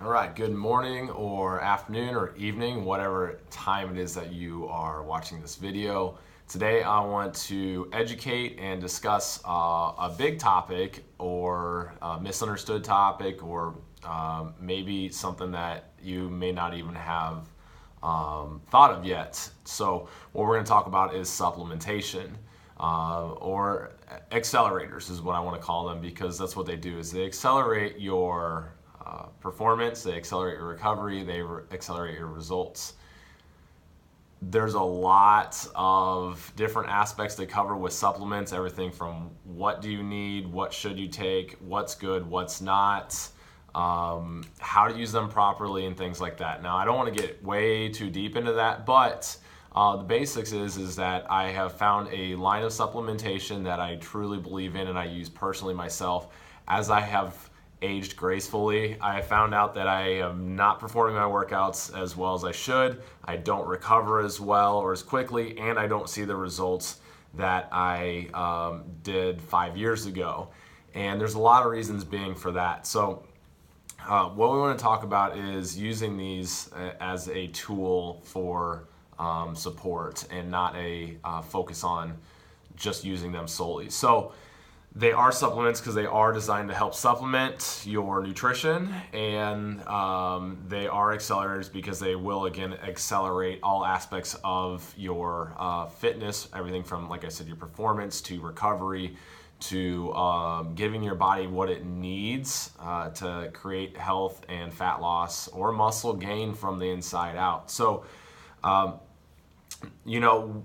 All right, good morning or afternoon or evening, whatever time it is that you are watching this video. Today I want to educate and discuss a big topic or a misunderstood topic or maybe something that you may not even have thought of yet. So what we're going to talk about is supplementation or accelerators is what I want to call them, because that's what they do is they accelerate your performance, they accelerate your recovery, they accelerate your results. There's a lot of different aspects to cover with supplements, everything from what do you need, what should you take, what's good, what's not, how to use them properly and things like that. Now I don't want to get way too deep into that, but the basics is that I have found a line of supplementation that I truly believe in and I use personally myself. As I have aged gracefully, I found out that I am not performing my workouts as well as I should. I don't recover as well or as quickly, and I don't see the results that I did 5 years ago. And there's a lot of reasons being for that. So what we want to talk about is using these as a tool for support and not a focus on just using them solely. So they are supplements because they are designed to help supplement your nutrition, and they are accelerators because they will, again, accelerate all aspects of your fitness, everything from, like I said, your performance to recovery to giving your body what it needs to create health and fat loss or muscle gain from the inside out. So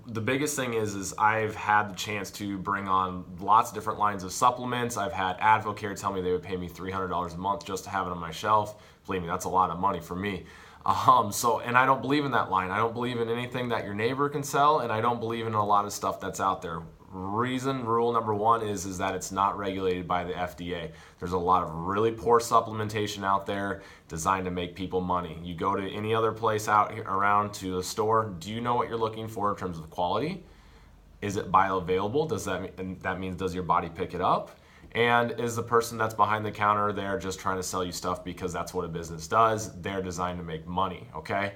the biggest thing is I've had the chance to bring on lots of different lines of supplements. I've had Advocare tell me they would pay me $300 a month just to have it on my shelf. Believe me, that's a lot of money for me. And I don't believe in that line. I don't believe in anything that your neighbor can sell, and I don't believe in a lot of stuff that's out there. Rule number one is that it's not regulated by the FDA. There's a lot of really poor supplementation out there designed to make people money. You go to any other place out here around to a store, do you know what you're looking for in terms of quality? Is it bioavailable? That means does your body pick it up? And is the person that's behind the counter there just trying to sell you stuff because that's what a business does? They're designed to make money, okay?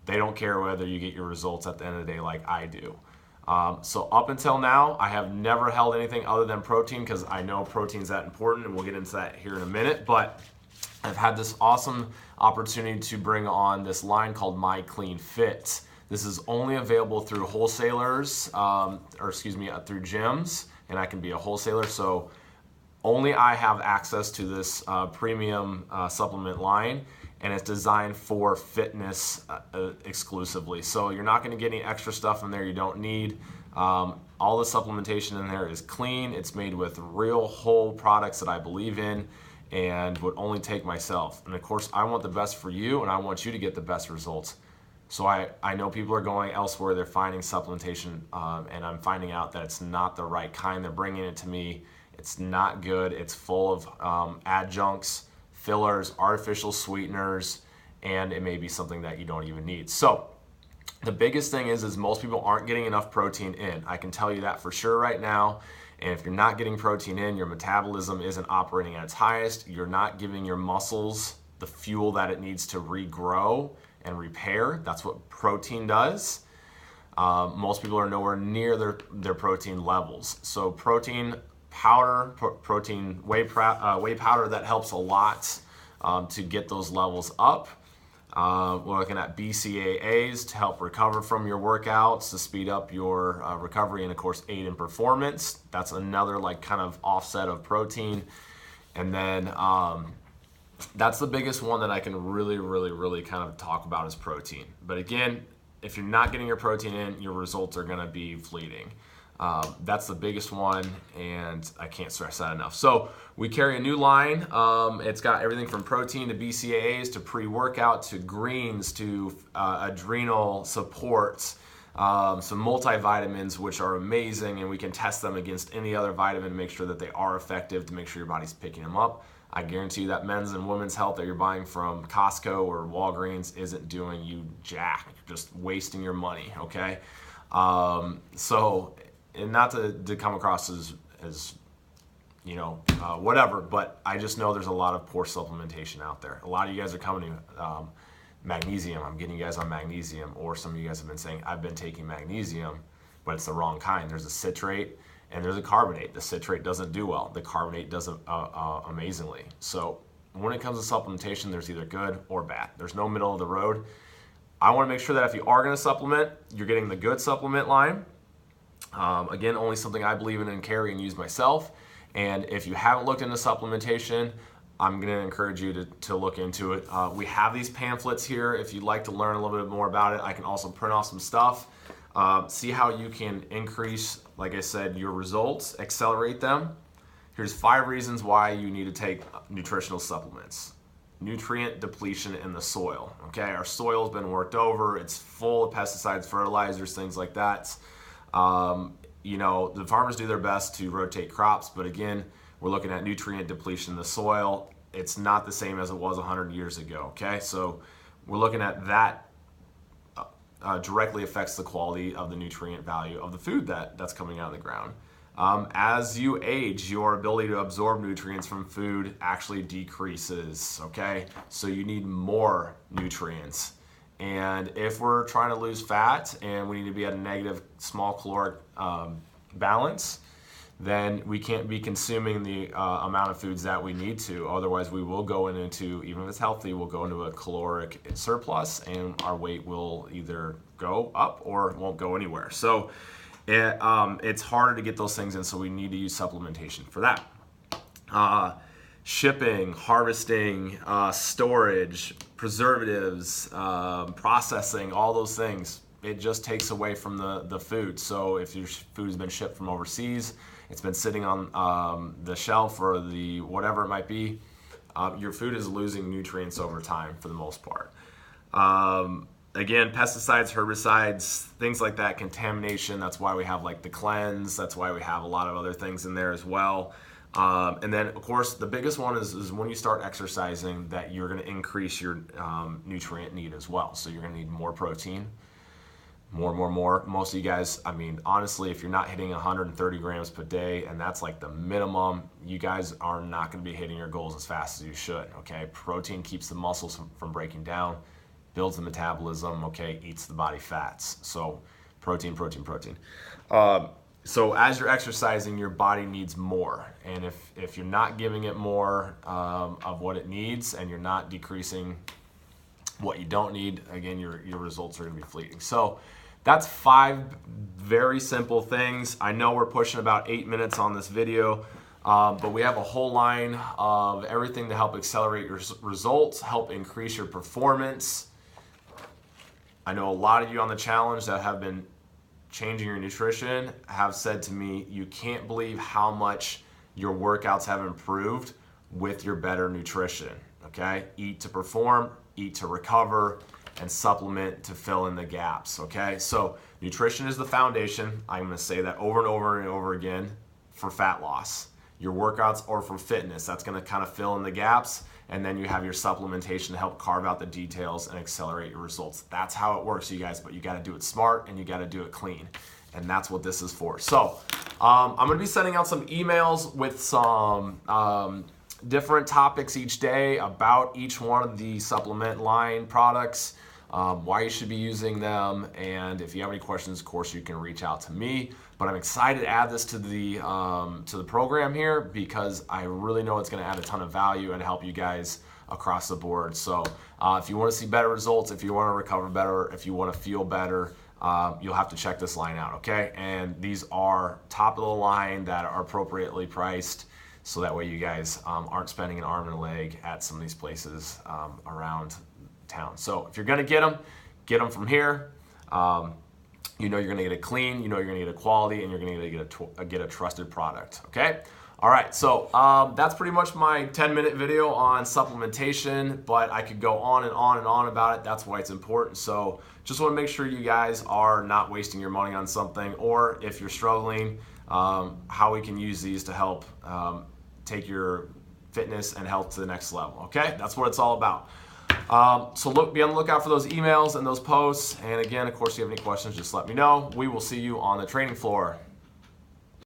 They don't care whether you get your results at the end of the day like I do. So up until now, I have never held anything other than protein because I know protein's that important, and we'll get into that here in a minute. But I've had this awesome opportunity to bring on this line called My Clean Fit. This is only available through wholesalers, through gyms, and I can be a wholesaler. So only I have access to this premium supplement line, and it's designed for fitness exclusively. So you're not going to get any extra stuff in there you don't need. All the supplementation in there is clean. It's made with real whole products that I believe in and would only take myself. And of course, I want the best for you, and I want you to get the best results. So I know people are going elsewhere. They're finding supplementation, and I'm finding out that it's not the right kind. They're bringing it to me. It's not good. It's full of adjuncts, fillers, artificial sweeteners, and it may be something that you don't even need. So the biggest thing is most people aren't getting enough protein in. I can tell you that for sure right now. And if you're not getting protein in, your metabolism isn't operating at its highest. You're not giving your muscles the fuel that it needs to regrow and repair. That's what protein does. Most people are nowhere near their protein levels. So protein powder, protein whey powder, that helps a lot to get those levels up. We're looking at BCAAs to help recover from your workouts, to speed up your recovery, and of course aid in performance. That's another kind of offset of protein. And then that's the biggest one that I can really kind of talk about is protein. But again, if you're not getting your protein in, your results are going to be fleeting. That's the biggest one, and I can't stress that enough. So we carry a new line. It's got everything from protein to BCAAs to pre-workout to greens to adrenal supports, some multivitamins, which are amazing, and we can test them against any other vitamin to make sure that they are effective, to make sure your body's picking them up. I guarantee you that men's and women's health that you're buying from Costco or Walgreens isn't doing you jack, just wasting your money, okay? And not to come across as whatever. But I just know there's a lot of poor supplementation out there. A lot of you guys are coming to magnesium. I'm getting you guys on magnesium, or some of you guys have been saying, I've been taking magnesium, but it's the wrong kind. There's a citrate and there's a carbonate. The citrate doesn't do well. The carbonate does amazingly. So when it comes to supplementation, there's either good or bad. There's no middle of the road. I want to make sure that if you are going to supplement, you're getting the good supplement line. Again, only something I believe in and carry and use myself. And if you haven't looked into supplementation, I'm going to encourage you to look into it. We have these pamphlets here. If you'd like to learn a little bit more about it, I can also print off some stuff. See how you can increase, like I said, your results, accelerate them. Here's 5 reasons why you need to take nutritional supplements. Nutrient depletion in the soil. Okay, our soil's been worked over. It's full of pesticides, fertilizers, things like that. The farmers do their best to rotate crops, but again, we're looking at nutrient depletion in the soil. It's not the same as it was 100 years ago. Okay, so we're looking at that. Directly affects the quality of the nutrient value of the food that's coming out of the ground. As you age, your ability to absorb nutrients from food actually decreases, okay? So you need more nutrients. And if we're trying to lose fat and we need to be at a negative small caloric balance, then we can't be consuming the amount of foods that we need to. Otherwise, we will go into, even if it's healthy, we'll go into a caloric surplus and our weight will either go up or it won't go anywhere. So it's harder to get those things in, so we need to use supplementation for that. Shipping, harvesting, storage, preservatives, processing, all those things, it just takes away from the food. So if your food has been shipped from overseas, it's been sitting on the shelf or the whatever it might be, your food is losing nutrients over time for the most part. Again, pesticides, herbicides, things like that, contamination, that's why we have like the cleanse, that's why we have a lot of other things in there as well. And then, of course, the biggest one is when you start exercising, that you're going to increase your nutrient need as well. So you're going to need more protein, more. Most of you guys, I mean, honestly, if you're not hitting 130 grams per day, and that's like the minimum, you guys are not going to be hitting your goals as fast as you should, okay? Protein keeps the muscles from breaking down, builds the metabolism, okay, eats the body fats. So protein. So as you're exercising, your body needs more. And if you're not giving it more of what it needs and you're not decreasing what you don't need, again, your results are gonna be fleeting. So that's 5 very simple things. I know we're pushing about 8 minutes on this video, but we have a whole line of everything to help accelerate your results, help increase your performance. I know a lot of you on the challenge that have been changing your nutrition have said to me, you can't believe how much your workouts have improved with your better nutrition, okay? Eat to perform, eat to recover, and supplement to fill in the gaps, okay? So nutrition is the foundation. I'm gonna say that over and over and over again for fat loss. Your workouts are for fitness. That's gonna kind of fill in the gaps. And then you have your supplementation to help carve out the details and accelerate your results. That's how it works, you guys, but you gotta do it smart and you gotta do it clean. And that's what this is for. So I'm gonna be sending out some emails with some different topics each day about each one of the supplement line products, why you should be using them, and if you have any questions, of course, you can reach out to me. But I'm excited to add this to the program here because I really know it's going to add a ton of value and help you guys across the board. So if you want to see better results, if you want to recover better, if you want to feel better, you'll have to check this line out, okay? And these are top of the line that are appropriately priced, so that way you guys aren't spending an arm and a leg at some of these places around town. So if you're going to get them from here. You know you're going to get it clean, you know you're going to get a quality, and you're going to get a trusted product, okay? All right, so that's pretty much my 10-minute video on supplementation, but I could go on and on and on about it. That's why it's important. So just want to make sure you guys are not wasting your money on something, or if you're struggling, how we can use these to help take your fitness and health to the next level, okay? That's what it's all about. So be on the lookout for those emails and those posts. And again, of course, if you have any questions, just let me know. We will see you on the training floor.